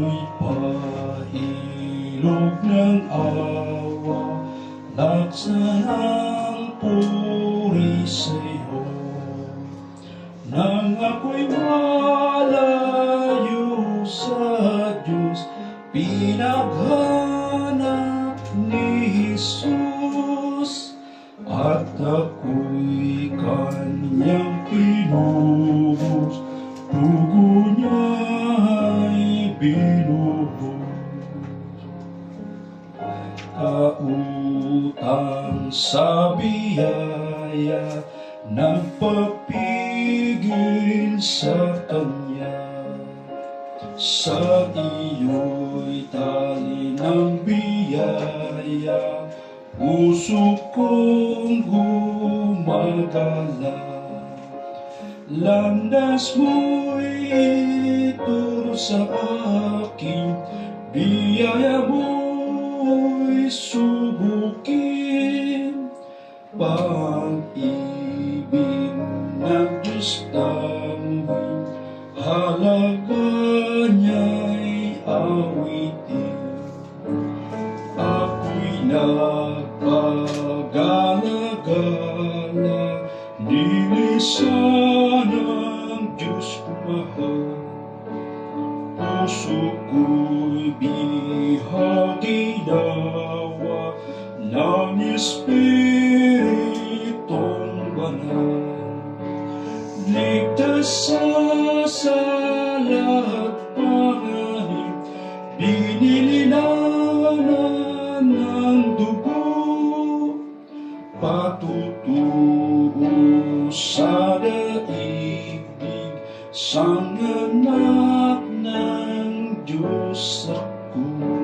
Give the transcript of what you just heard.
Ako'y pahilog ng awa, laksa ng puri sa'yo. Nang ako'y malayo sa Diyos, pinaghanap ni Jesus, at ako'y kanyang pinubos, dugo niya'y binubos. Kautang sa biyaya, nagpapigil sa kanya. Sa iyo'y tali ng biyaya, puso kong gumagala. Landas mo'y ituro sa akin, biyaya mo'y subukin. Pag-ibig ng Diyos namin, halaga niya'y awitin. Ako'y nagkagala-gala, nilisan ng Diyos ko mahal. Puso ko'y bihagi nawa ng Espiritong Banal. Ligtas sa lahat panganib, binilinan ng dugo, patutuo sa daigdig, sang anak ng Diyos ako.